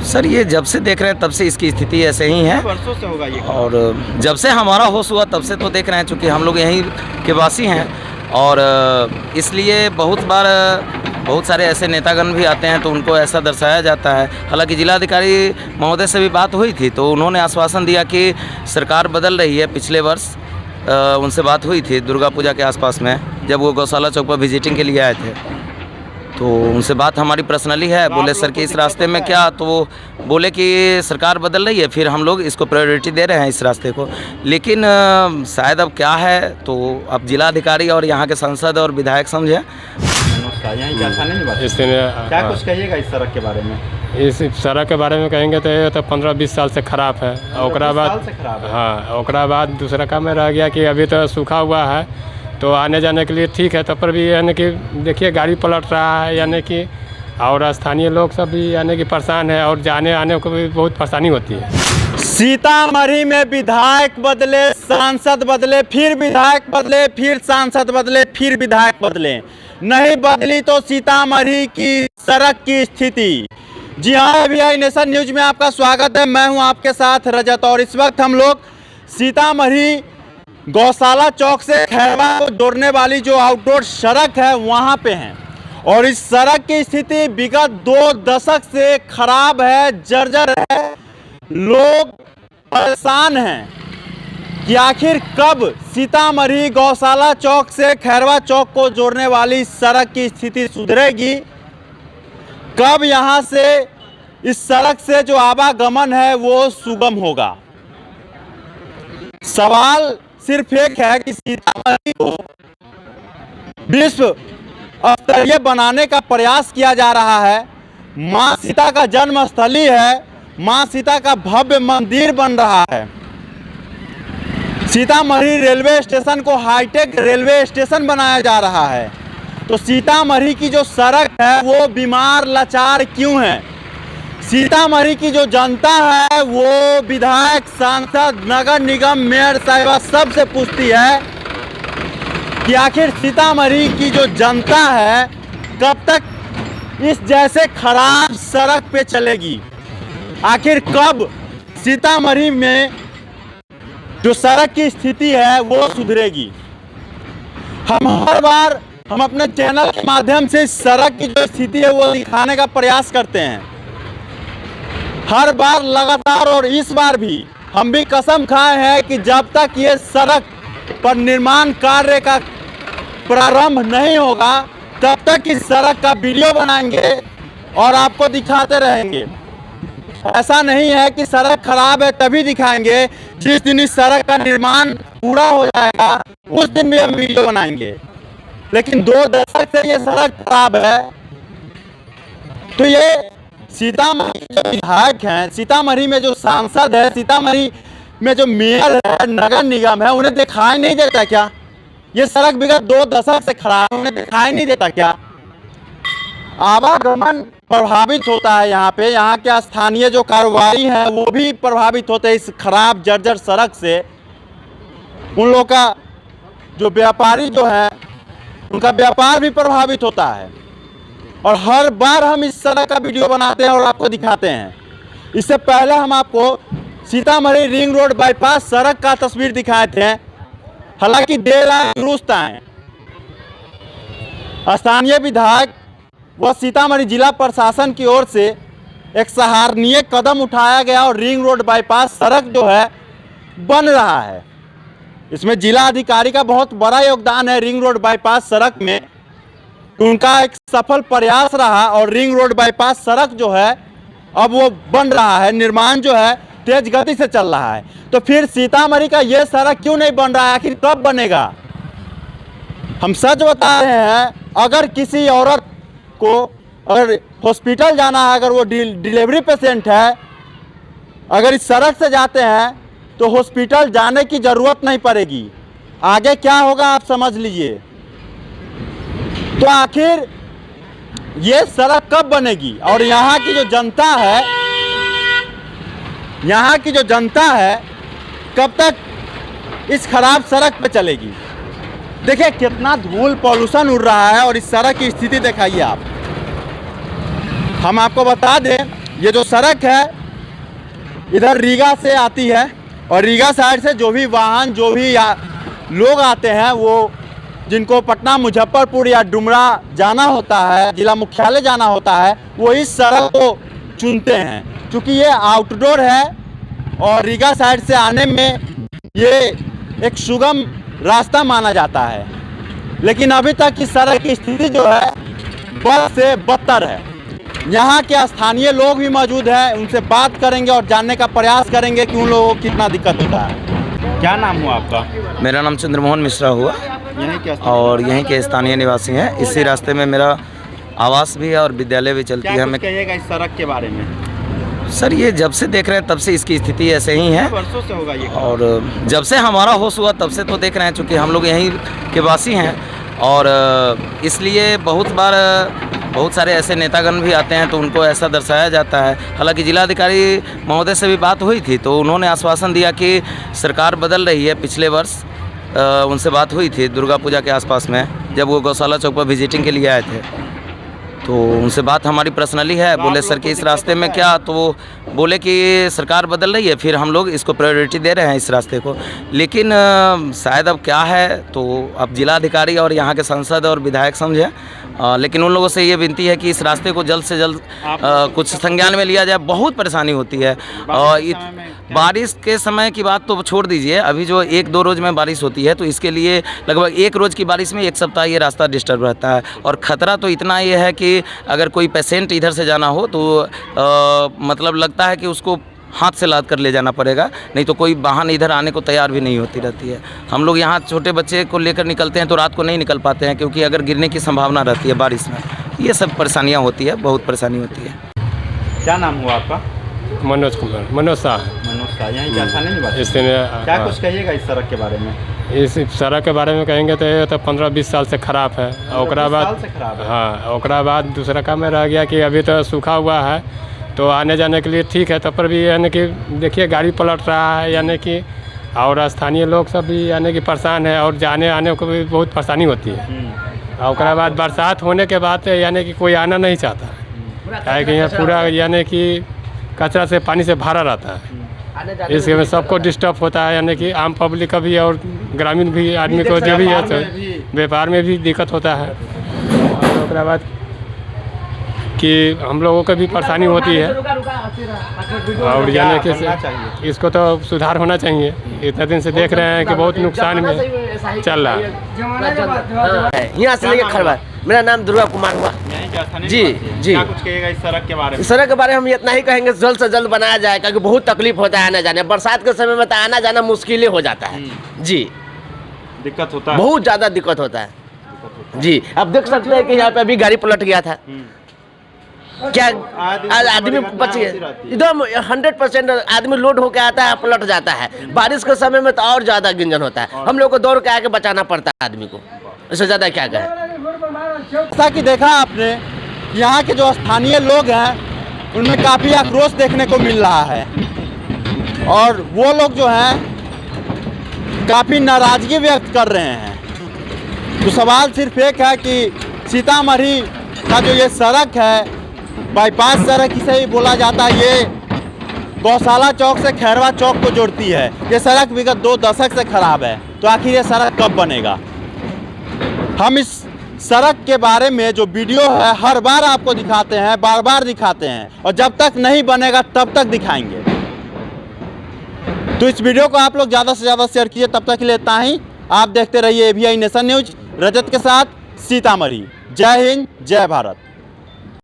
Sir ये जब से देख रहे हैं तब से इसकी स्थिति ऐसे ही है, वर्षों से होगा ये। और जब से हमारा होश हुआ तब से तो देख रहे हैं, चूँकि हम लोग यहीं के वासी हैं और इसलिए बहुत सारे ऐसे नेतागण भी आते हैं तो उनको ऐसा दर्शाया जाता है। हालांकि जिलाधिकारी महोदय से भी बात हुई थी तो उन्होंने आश्वासन दिया कि सरकार बदल रही है। पिछले वर्ष उनसे बात हुई थी दुर्गा पूजा के आसपास में, जब वो गौशाला चौक पर विजिटिंग के लिए आए थे, तो उनसे बात हमारी पर्सनली है। बोले सर कि इस रास्ते में क्या, तो वो बोले कि सरकार बदल रही है, फिर हम लोग इसको प्रायोरिटी दे रहे हैं इस रास्ते को। लेकिन शायद अब क्या है तो अब जिलाधिकारी और यहाँ के सांसद और विधायक समझे। क्या कुछ कहिएगा इस सड़क के बारे में? इस सड़क के बारे में कहेंगे तो ये तो 15-20 साल से खराब है। ओकरा बाद हाँ, ओकरा बाद दूसरा काम में रह गया कि अभी तो सूखा हुआ है तो आने जाने के लिए ठीक है, तब पर भी यानी कि देखिए गाड़ी पलट रहा है, यानी कि और स्थानीय लोग सब भी यानी कि परेशान है और जाने आने को भी बहुत परेशानी होती है। सीतामढ़ी में विधायक बदले, सांसद बदले, फिर विधायक बदले, फिर सांसद बदले, फिर विधायक बदले, नहीं बदली तो सीतामढ़ी की सड़क की स्थिति। जी हाँ, ABI नेशन न्यूज में आपका स्वागत है। मैं हूं आपके साथ रजत और इस वक्त हम लोग सीतामढ़ी गौशाला चौक से खैरवा को जोड़ने वाली जो आउटडोर सड़क है वहां पे हैं और इस सड़क की स्थिति विगत 2 दशक से खराब है, जर्जर है। लोग परेशान हैं कि आखिर कब सीतामढ़ी गौशाला चौक से खैरवा चौक को जोड़ने वाली सड़क की स्थिति सुधरेगी, कब यहां से इस सड़क से जो आवागमन है वो सुगम होगा। सवाल सिर्फ एक है कि सीतामढ़ी को विश्व स्तरीय बनाने का प्रयास किया जा रहा है। मां सीता का जन्म स्थली है, मां सीता का भव्य मंदिर बन रहा है। सीतामढ़ी रेलवे स्टेशन को हाईटेक रेलवे स्टेशन बनाया जा रहा है, तो सीतामढ़ी की जो सड़क है वो बीमार लाचार क्यों है? सीतामढ़ी की जो जनता है वो विधायक, सांसद, नगर निगम, मेयर साहिबा सबसे पूछती है कि आखिर सीतामढ़ी की जो जनता है कब तक इस जैसे खराब सड़क पे चलेगी? आखिर कब सीतामढ़ी में जो सड़क की स्थिति है वो सुधरेगी? हम अपने चैनल के माध्यम से इस सड़क की जो स्थिति है वो दिखाने का प्रयास करते हैं हर बार लगातार, और इस बार भी हम भी कसम खाए हैं कि जब तक ये सड़क पर निर्माण कार्य का प्रारंभ नहीं होगा तब तक इस सड़क का वीडियो बनाएंगे और आपको दिखाते रहेंगे। ऐसा नहीं है कि सड़क खराब है तभी दिखाएंगे, जिस दिन इस सड़क का निर्माण पूरा हो जाएगा उस दिन भी हम वीडियो बनाएंगे। लेकिन 2 दशक से ये सड़क खराब है, तो ये सीतामढ़ी के जो विधायक हैं, सीतामढ़ी में जो सांसद है, सीतामढ़ी में जो मेयर है, नगर निगम है, उन्हें दिखाई नहीं देता क्या? ये सड़क विगत 2 दशक से खराब है, उन्हें दिखाई नहीं देता क्या? आवागमन प्रभावित होता है यहाँ पे, यहाँ के स्थानीय जो कारोबारी हैं वो भी प्रभावित होते हैं इस खराब जर्जर सड़क से। उन लोगों का जो व्यापारी जो है उनका व्यापार भी प्रभावित होता है, और हर बार हम इस सड़क का वीडियो बनाते हैं और आपको दिखाते हैं। इससे पहले हम आपको सीतामढ़ी रिंग रोड बाईपास सड़क का तस्वीर दिखाए थे, हालांकि देर आए दुरुस्त आए। स्थानीय विधायक व सीतामढ़ी जिला प्रशासन की ओर से एक सराहनीय कदम उठाया गया और रिंग रोड बाईपास सड़क जो है बन रहा है। इसमें जिला अधिकारी का बहुत बड़ा योगदान है रिंग रोड बाईपास सड़क में। उनका एक सफल प्रयास रहा और रिंग रोड बाईपास सड़क जो है अब वो बन रहा है, निर्माण जो है तेज गति से चल रहा है। तो फिर सीतामढ़ी का ये सड़क क्यों नहीं बन रहा है? आखिर कब बनेगा? हम सच बता रहे हैं, अगर किसी औरत को अगर हॉस्पिटल जाना है, अगर वो डिलीवरी पेशेंट है, अगर इस सड़क से जाते हैं तो हॉस्पिटल जाने की ज़रूरत नहीं पड़ेगी। आगे क्या होगा आप समझ लीजिए। तो आखिर ये सड़क कब बनेगी? और यहाँ की जो जनता है, यहाँ की जो जनता है कब तक इस खराब सड़क पे चलेगी? देखिए कितना धूल पॉल्यूशन उड़ रहा है और इस सड़क की स्थिति दिखाइए आप। हम आपको बता दें ये जो सड़क है इधर रीगा से आती है और रीगा साइड से जो भी वाहन जो भी लोग आते हैं वो जिनको पटना मुजफ्फरपुर या डुमरा जाना होता है, जिला मुख्यालय जाना होता है, वो इस सड़क को चुनते हैं क्योंकि ये आउटडोर है और रीगा साइड से आने में ये एक सुगम रास्ता माना जाता है। लेकिन अभी तक इस सड़क की स्थिति जो है बद से बदतर है। यहाँ के स्थानीय लोग भी मौजूद हैं, उनसे बात करेंगे और जानने का प्रयास करेंगे कि उन लोगों को कितना दिक्कत होता है। क्या नाम हुआ आपका? मेरा नाम चंद्रमोहन मिश्रा हुआ और यहीं के स्थानीय निवासी हैं। इसी रास्ते में मेरा आवास भी है और विद्यालय भी चलती है। हमें कहिएगा इस सड़क के बारे में। सर ये जब से देख रहे हैं तब से इसकी स्थिति ऐसे ही है वर्षों से होगा ये और जब से हमारा होश हुआ तब से तो देख रहे हैं, चूँकि हम लोग यहीं के वासी हैं और इसलिए बहुत सारे ऐसे नेतागण भी आते हैं तो उनको ऐसा दर्शाया जाता है। हालांकि जिलाधिकारी महोदय से भी बात हुई थी तो उन्होंने आश्वासन दिया कि सरकार बदल रही है। पिछले वर्ष उनसे बात हुई थी दुर्गा पूजा के आसपास में, जब वो गौशाला चौक पर विजिटिंग के लिए आए थे तो उनसे बात हमारी पर्सनली है। बोले सर कि इस रास्ते में क्या, तो बोले कि सरकार बदल रही है, फिर हम लोग इसको प्रायोरिटी दे रहे हैं इस रास्ते को। लेकिन शायद अब क्या है तो अब जिलाधिकारी और यहाँ के सांसद और विधायक समझे, लेकिन उन लोगों से ये विनती है कि इस रास्ते को जल्द से जल्द कुछ संज्ञान में लिया जाए। बहुत परेशानी होती है और बारिश के समय की बात तो छोड़ दीजिए, अभी जो 1-2 रोज़ में बारिश होती है तो इसके लिए लगभग 1 रोज़ की बारिश में 1 सप्ताह ये रास्ता डिस्टर्ब रहता है। और ख़तरा तो इतना ये है कि अगर कोई पेशेंट इधर से जाना हो तो मतलब लगता है कि उसको हाथ से लाद कर ले जाना पड़ेगा, नहीं तो कोई वाहन इधर आने को तैयार भी नहीं होती रहती है। हम लोग यहाँ छोटे बच्चे को लेकर निकलते हैं तो रात को नहीं निकल पाते हैं क्योंकि अगर गिरने की संभावना रहती है बारिश में। ये सब परेशानियाँ होती है, बहुत परेशानी होती है। क्या नाम हुआ आपका? मनोज कुमार, मनोज शाह। मनोज शाह, यहीं क्या थाने निवासी? इसमें क्या कुछ कहिएगा इस सड़क के बारे में? इस सड़क के बारे में कहेंगे तो ये तो 15-20 साल से ख़राब है। और बाद हाँ और बाद दूसरा काम में रह गया कि अभी तो सूखा हुआ है तो आने जाने के लिए ठीक है, तब पर भी यानी कि देखिए गाड़ी पलट रहा है यानी कि, और स्थानीय लोग सब भी यानी कि परेशान है और जाने आने को भी बहुत परेशानी होती है। और बाद बरसात होने के बाद यानी कि कोई आना नहीं चाहता है कि यहाँ पूरा यानी कि कचरा से पानी से भरा रहता है। इसके में सबको डिस्टर्ब होता है यानी कि आम पब्लिक का भी और ग्रामीण भी आदमी को जो भी है तो व्यापार में भी दिक्कत होता है। और बाद कि हम लोगों को भी परेशानी होती है और यानी कि इसको तो सुधार होना चाहिए। इतने दिन से देख रहे हैं कि बहुत नुकसान में चल रहा है। यहाँ से लेके खरवा। मेरा नाम दुर्गा कुमार हुआ जी। क्या कुछ कहिएगा इस सड़क के बारे में? इस सड़क के बारे में हम इतना ही कहेंगे जल्द से जल्द बनाया जाए, क्योंकि बहुत तकलीफ होता है आना जाने। बरसात के समय में तो आना जाना मुश्किल ही हो जाता है जी, दिक्कत होता है, बहुत ज़्यादा दिक्कत होता है जी। अब देख सकते हैं कि यहाँ पे अभी गाड़ी पलट गया था, क्या आदमी बच गए एकदम 100%। आदमी लोड होके आता है पलट जाता है। बारिश के समय में तो और ज़्यादा गिंजन होता है, हम लोग को दौड़ के आके बचाना पड़ता है आदमी को, इससे ज़्यादा क्या कहें। जैसा कि देखा आपने, यहाँ के जो स्थानीय लोग हैं उनमें काफ़ी आक्रोश देखने को मिल रहा है और वो लोग जो हैं काफ़ी नाराज़गी व्यक्त कर रहे हैं। तो सवाल सिर्फ एक है कि सीतामढ़ी का जो ये सड़क है, बाईपास सड़क इसे ही बोला जाता है, ये गौशाला चौक से खैरवा चौक को जोड़ती है। ये सड़क विगत 2 दशक से खराब है, तो आखिर ये सड़क कब बनेगा? हम इस सड़क के बारे में जो वीडियो है हर बार आपको दिखाते हैं, बार बार दिखाते हैं, और जब तक नहीं बनेगा तब तक दिखाएंगे। तो इस वीडियो को आप लोग ज़्यादा से ज़्यादा शेयर कीजिए। तब तक के लिए इतना ही। आप देखते रहिए AVI नेशन न्यूज। रजत के साथ सीतामढ़ी। जय हिंद, जय भारत।